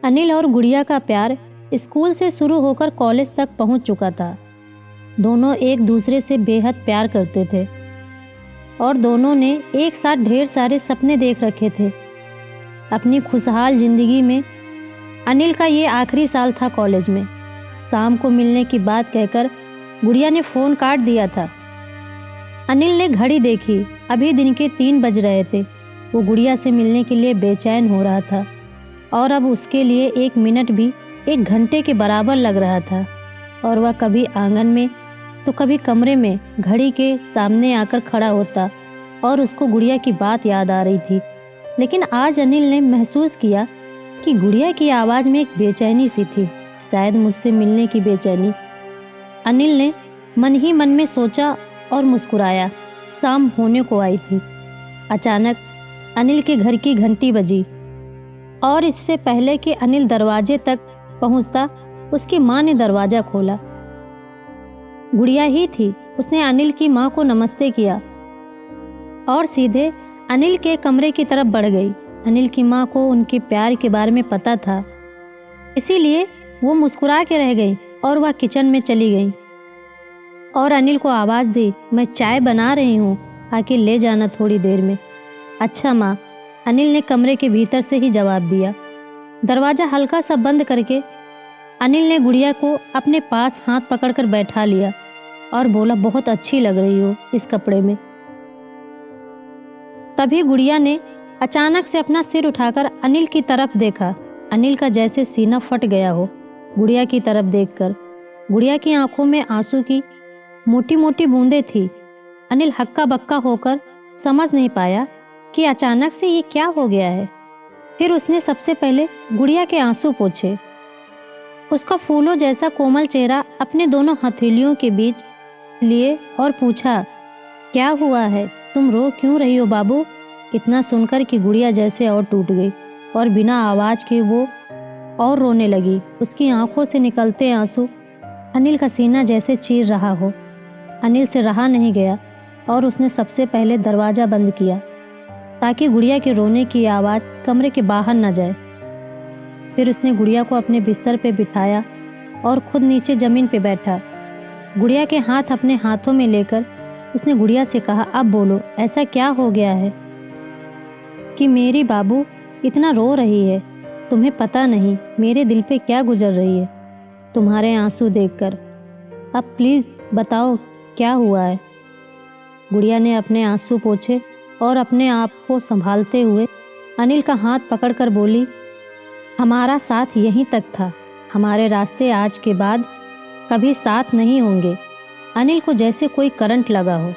अनिल और गुड़िया का प्यार स्कूल से शुरू होकर कॉलेज तक पहुंच चुका था। दोनों एक दूसरे से बेहद प्यार करते थे और दोनों ने एक साथ ढेर सारे सपने देख रखे थे। अपनी खुशहाल जिंदगी में अनिल का ये आखिरी साल था कॉलेज में। शाम को मिलने की बात कहकर गुड़िया ने फ़ोन काट दिया था। अनिल ने घड़ी देखी, अभी दिन के 3 बज रहे थे। वो गुड़िया से मिलने के लिए बेचैन हो रहा था और अब उसके लिए 1 मिनट भी 1 घंटे के बराबर लग रहा था। और वह कभी आंगन में तो कभी कमरे में घड़ी के सामने आकर खड़ा होता और उसको गुड़िया की बात याद आ रही थी। लेकिन आज अनिल ने महसूस किया कि गुड़िया की आवाज़ में एक बेचैनी सी थी, शायद मुझसे मिलने की बेचैनी। अनिल ने मन ही मन में सोचा और मुस्कुराया। शाम होने को आई थी। अचानक अनिल के घर की घंटी बजी और इससे पहले कि अनिल दरवाजे तक पहुंचता, उसकी माँ ने दरवाज़ा खोला। गुड़िया ही थी। उसने अनिल की माँ को नमस्ते किया और सीधे अनिल के कमरे की तरफ बढ़ गई। अनिल की माँ को उनके प्यार के बारे में पता था, इसीलिए वो मुस्कुरा के रह गई और वह किचन में चली गई और अनिल को आवाज़ दी, मैं चाय बना रही हूँ, आके ले जाना थोड़ी देर में। अच्छा माँ, अनिल ने कमरे के भीतर से ही जवाब दिया। दरवाज़ा हल्का सा बंद करके अनिल ने गुड़िया को अपने पास हाथ पकड़कर बैठा लिया और बोला, बहुत अच्छी लग रही हो इस कपड़े में। तभी गुड़िया ने अचानक से अपना सिर उठाकर अनिल की तरफ देखा। अनिल का जैसे सीना फट गया हो गुड़िया की तरफ देखकर। गुड़िया की आंखों में आंसू की मोटी मोटी बूंदें थी। अनिल हक्का बक्का होकर समझ नहीं पाया कि अचानक से ये क्या हो गया है। फिर उसने सबसे पहले गुड़िया के आंसू पोंछे। उसका फूलों जैसा कोमल चेहरा अपने दोनों हथेलियों के बीच लिए और पूछा, क्या हुआ है, तुम रो क्यों रही हो बाबू? इतना सुनकर कि गुड़िया जैसे और टूट गई और बिना आवाज़ के वो और रोने लगी। उसकी आंखों से निकलते आंसू अनिल का सीना जैसे चीर रहा हो। अनिल से रहा नहीं गया और उसने सबसे पहले दरवाज़ा बंद किया ताकि गुड़िया के रोने की आवाज़ कमरे के बाहर न जाए। फिर उसने गुड़िया को अपने बिस्तर पे बिठाया और खुद नीचे ज़मीन पे बैठा। गुड़िया के हाथ अपने हाथों में लेकर उसने गुड़िया से कहा, अब बोलो, ऐसा क्या हो गया है कि मेरी बाबू इतना रो रही है? तुम्हें पता नहीं मेरे दिल पे क्या गुजर रही है तुम्हारे आंसू देखकर। अब प्लीज़ बताओ क्या हुआ है। गुड़िया ने अपने आंसू पोंछे और अपने आप को संभालते हुए अनिल का हाथ पकड़कर बोली, हमारा साथ यहीं तक था, हमारे रास्ते आज के बाद कभी साथ नहीं होंगे। अनिल को जैसे कोई करंट लगा हो।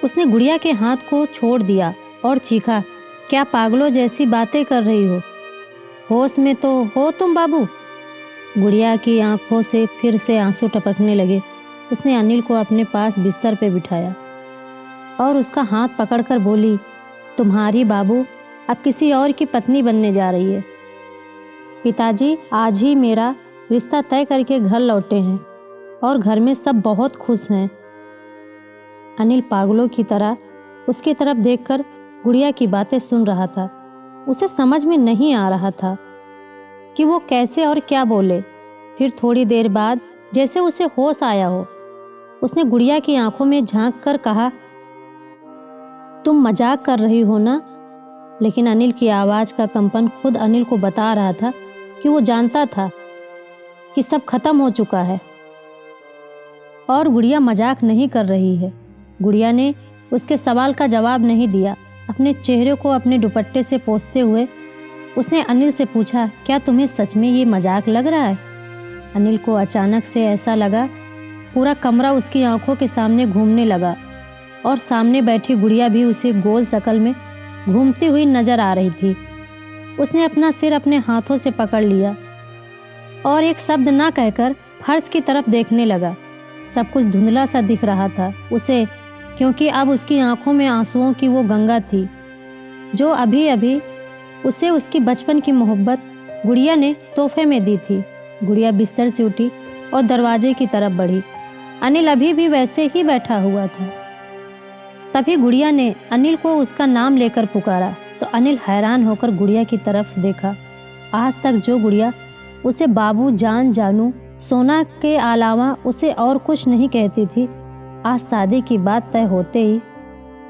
उसने गुड़िया के हाथ को छोड़ दिया और चीखा, क्या पागलों जैसी बातें कर रही हो? होश में तो हो तुम बाबू? गुड़िया की आंखों से फिर से आंसू टपकने लगे। उसने अनिल को अपने पास बिस्तर पे बिठाया और उसका हाथ पकड़कर बोली, तुम्हारी बाबू अब किसी और की पत्नी बनने जा रही है। पिताजी आज ही मेरा रिश्ता तय करके घर लौटे हैं और घर में सब बहुत खुश हैं। अनिल पागलों की तरह उसकी तरफ देखकर गुड़िया की बातें सुन रहा था। उसे समझ में नहीं आ रहा था कि वो कैसे और क्या बोले। फिर थोड़ी देर बाद जैसे उसे होश आया हो, उसने गुड़िया की आंखों में झांक कर कहा, तुम मजाक कर रही हो ना? लेकिन अनिल की आवाज़ का कंपन खुद अनिल को बता रहा था कि वो जानता था कि सब खत्म हो चुका है और गुड़िया मजाक नहीं कर रही है। गुड़िया ने उसके सवाल का जवाब नहीं दिया। अपने चेहरे को अपने दुपट्टे से पोंछते हुए उसने अनिल से पूछा, क्या तुम्हें सच में ये मजाक लग रहा है? अनिल को अचानक से ऐसा लगा पूरा कमरा उसकी आंखों के सामने घूमने लगा और सामने बैठी गुड़िया भी उसे गोल शक्ल में घूमती हुई नजर आ रही थी। उसने अपना सिर अपने हाथों से पकड़ लिया और एक शब्द ना कहकर फर्श की तरफ देखने लगा। सब कुछ धुंधला सा दिख रहा था उसे, क्योंकि अब उसकी आंखों में आंसुओं की वो गंगा थी जो अभी अभी उसे उसकी बचपन की मोहब्बत गुड़िया ने तोहफे में दी थी। गुड़िया बिस्तर से उठी और दरवाजे की तरफ बढ़ी। अनिल अभी भी वैसे ही बैठा हुआ था। तभी गुड़िया ने अनिल को उसका नाम लेकर पुकारा तो अनिल हैरान होकर गुड़िया की तरफ देखा आज तक जो गुड़िया उसे बाबू, जान, जानू, सोना के अलावा उसे और कुछ नहीं कहती थी, आज शादी की बात तय होते ही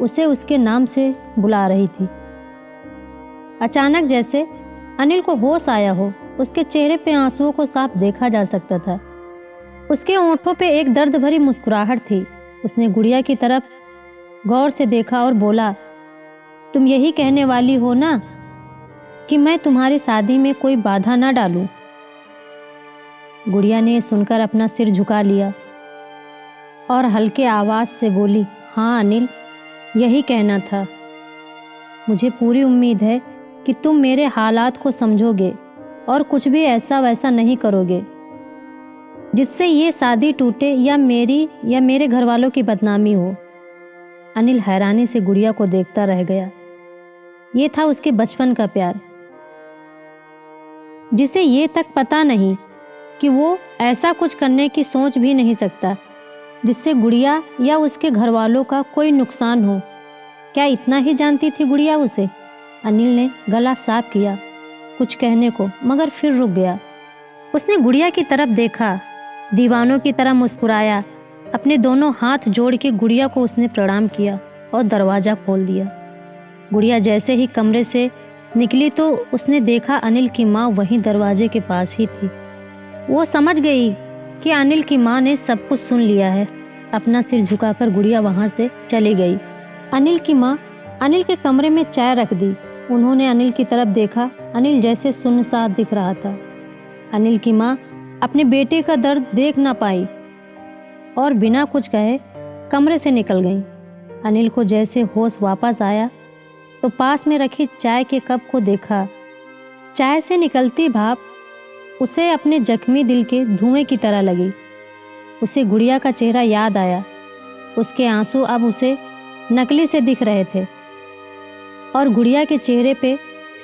उसे उसके नाम से बुला रही थी। अचानक जैसे अनिल को होश आया हो, उसके चेहरे पे आंसुओं को साफ देखा जा सकता था। उसके होंठों पे एक दर्द भरी मुस्कुराहट थी। उसने गुड़िया की तरफ गौर से देखा और बोला, तुम यही कहने वाली हो ना कि मैं तुम्हारी शादी में कोई बाधा ना डालूं? गुड़िया ने सुनकर अपना सिर झुका लिया और हल्के आवाज से बोली, हाँ अनिल, यही कहना था। मुझे पूरी उम्मीद है कि तुम मेरे हालात को समझोगे और कुछ भी ऐसा वैसा नहीं करोगे जिससे ये शादी टूटे या मेरी या मेरे घर वालों की बदनामी हो। अनिल हैरानी से गुड़िया को देखता रह गया। ये था उसके बचपन का प्यार, जिसे ये तक पता नहीं कि वो ऐसा कुछ करने की सोच भी नहीं सकता जिससे गुड़िया या उसके घर वालों का कोई नुकसान हो। क्या इतना ही जानती थी गुड़िया उसे? अनिल ने गला साफ किया कुछ कहने को, मगर फिर रुक गया। उसने गुड़िया की तरफ देखा, दीवानों की तरह मुस्कुराया। अपने दोनों हाथ जोड़ के गुड़िया को उसने प्रणाम किया और दरवाज़ा खोल दिया। गुड़िया जैसे ही कमरे से निकली तो उसने देखा अनिल की माँ वहीं दरवाजे के पास ही थी। वो समझ गई कि अनिल की माँ ने सब कुछ सुन लिया है। अपना सिर झुकाकर गुड़िया वहाँ से चली गई। अनिल की माँ अनिल के कमरे में चाय रख दी। उन्होंने अनिल की तरफ देखा। अनिल जैसे सुनसान दिख रहा था। अनिल की माँ अपने बेटे का दर्द देख ना पाई और बिना कुछ कहे कमरे से निकल गई। अनिल को जैसे होश वापस आया तो पास में रखी चाय के कप को देखा। चाय से निकलती भाप उसे अपने जख्मी दिल के धुएं की तरह लगी। उसे गुड़िया का चेहरा याद आया। उसके आंसू अब उसे नकली से दिख रहे थे और गुड़िया के चेहरे पे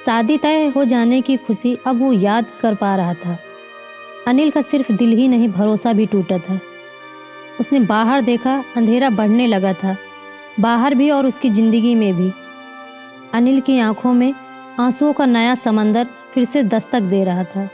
शादी तय हो जाने की खुशी अब वो याद कर पा रहा था। अनिल का सिर्फ दिल ही नहीं, भरोसा भी टूटा था। उसने बाहर देखा, अंधेरा बढ़ने लगा था, बाहर भी और उसकी ज़िंदगी में भी। अनिल की आंखों में आंसुओं का नया समंदर फिर से दस्तक दे रहा था।